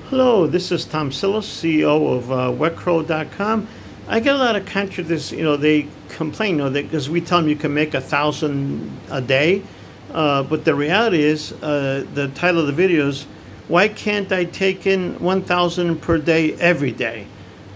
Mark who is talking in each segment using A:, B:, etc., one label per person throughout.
A: Hello, this is Psillas CEO of wetcrow.com. I get a lot of contradicts. They complain, because we tell them you can make 1,000 a day, but the reality is, the title of the video is, why can't I take in 1,000 per day every day?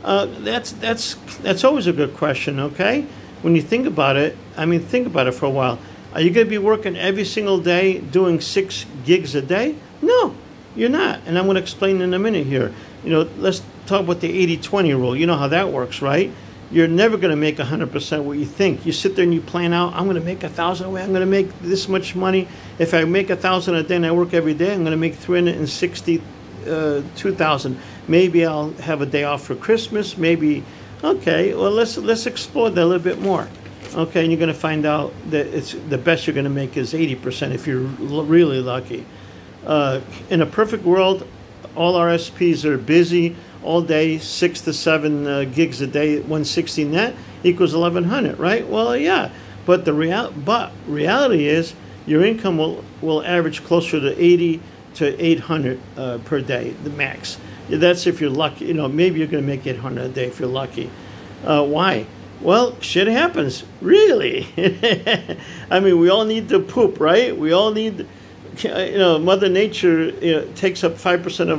A: That's always a good question. Okay, when you think about it, think about it for a while. Are you going to be working every single day doing 6 gigs a day? No. You're not, and I'm going to explain in a minute here. Let's talk about the 80-20 rule. You know how that works, right? You're never going to make 100% what you think. You sit there and you plan out, I'm going to make 1,000 a way. I'm going to make this much money. If I make 1,000 a day and I work every day, I'm going to make 362,000. Maybe I'll have a day off for Christmas. Maybe, okay. Well, let's explore that a little bit more. Okay, and you're going to find out that it's the best you're going to make is 80% if you're really lucky. In a perfect world, all RSPs are busy all day, 6 to 7 gigs a day, 160 net equals 1,100, right? Well, yeah, but reality is your income will average closer to 80 to 800 per day, the max. That's if you're lucky. Maybe you're going to make 800 a day if you're lucky. Why? Well, shit happens, really. We all need to poop, right? We all need. Mother Nature takes up 5%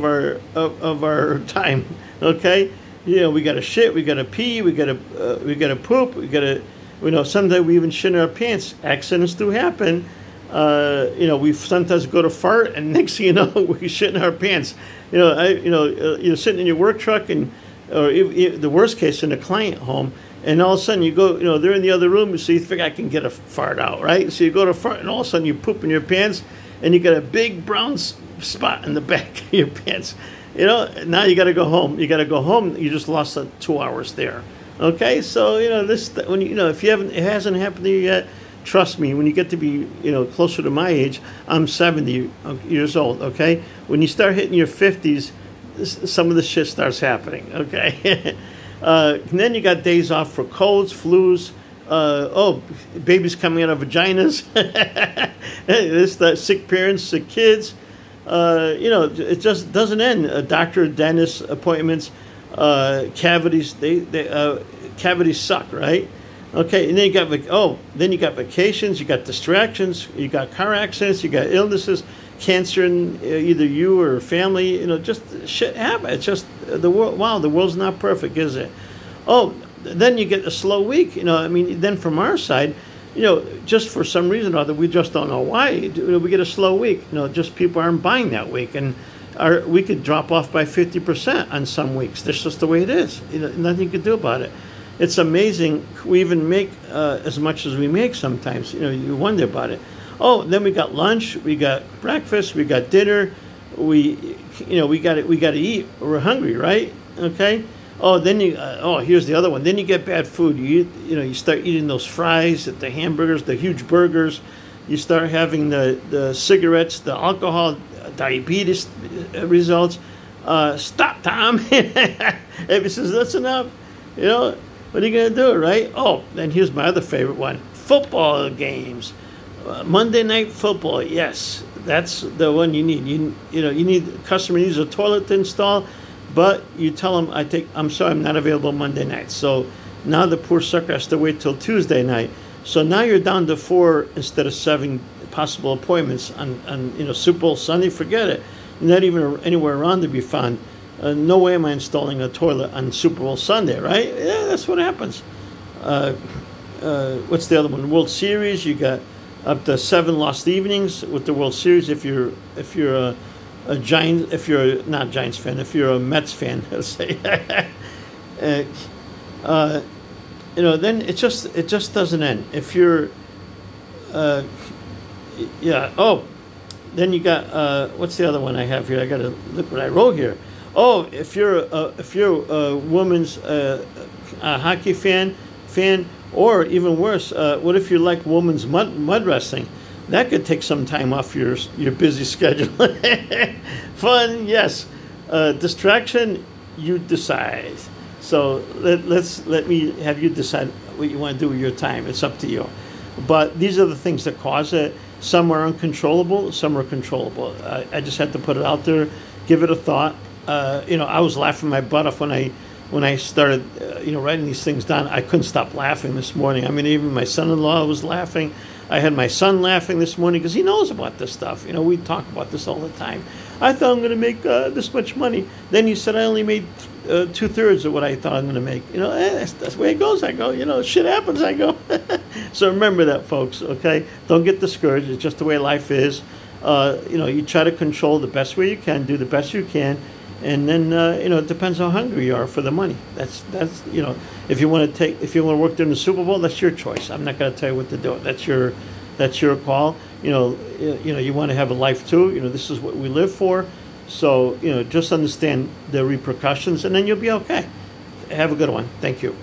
A: of our time. Okay, we got to shit, we got to pee, we got to poop, we got to. Sometimes we even shit in our pants. Accidents do happen. We sometimes go to fart, and next thing you know, we shit in our pants. You're sitting in your work truck, or the worst case in a client home. And all of a sudden you go, they're in the other room, so you think I can get a fart out, right? So you go to fart, and all of a sudden you poop in your pants, and you got a big brown spot in the back of your pants. Now you got to go home. You got to go home. You just lost 2 hours there. Okay, so this when if it hasn't happened to you yet, trust me. When you get to be closer to my age, I'm 70 years old. Okay, when you start hitting your 50s, some of the shit starts happening. Okay, and then you got days off for colds, flus. Babies coming out of vaginas. Sick parents, sick kids. It just doesn't end. Doctor, dentist appointments, cavities. Cavities suck, right? Okay, and then you got vacations. You got distractions. You got car accidents. You got illnesses, cancer in either you or family. Just shit happens. It's just the world. Wow, the world's not perfect, is it? Then you get a slow week. Then from our side, just for some reason or other, we just don't know why, we get a slow week. Just people aren't buying that week, and we could drop off by 50% on some weeks. That's just the way it is. Nothing you can do about it. It's amazing. We even make as much as we make sometimes. You wonder about it. Then we got lunch, we got breakfast, we got dinner. We got to eat. We're hungry, right? Okay. Then here's the other one. Then you get bad food. You start eating those fries, the hamburgers, the huge burgers. You start having the cigarettes, the alcohol, diabetes results. Stop, Tom. If he says that's enough, what are you gonna do, right? Then here's my other favorite one: football games. Monday Night Football. Yes, that's the one you need. You need. Customer needs a toilet to install. But you tell them, I'm sorry, I'm not available Monday night. So now the poor sucker has to wait till Tuesday night. So now you're down to 4 instead of 7 possible appointments on Super Bowl Sunday. Forget it. You're not even anywhere around to be found. No way am I installing a toilet on Super Bowl Sunday, right? Yeah, that's what happens. What's the other one? World Series. You got up to 7 lost evenings with the World Series if you're a Giants, if you're not Giants fan, if you're a Mets fan, let's say, then it just doesn't end. If you're, then you got what's the other one I have here? I gotta look what I wrote here. If you're a woman's a hockey fan, or even worse, what if you like women's mud wrestling? That could take some time off your busy schedule. Fun, yes. Distraction, you decide. So let me have you decide what you want to do with your time. It's up to you. But these are the things that cause it. Some are uncontrollable, some are controllable. I just had to put it out there, give it a thought. I was laughing my butt off when I started, writing these things down. I couldn't stop laughing this morning. I mean, even my son-in-law was laughing. I had my son laughing this morning because he knows about this stuff. We talk about this all the time. I thought I'm going to make this much money. Then he said I only made 2/3 of what I thought I'm going to make. That's the way it goes. I go, shit happens. I go. So remember that, folks. Okay, don't get discouraged. It's just the way life is. You try to control the best way you can, do the best you can. And then it depends how hungry you are for the money. That's if you want to work during the Super Bowl, that's your choice. I'm not going to tell you what to do. That's your call. You want to have a life too. This is what we live for. So just understand the repercussions, and then you'll be okay. Have a good one. Thank you.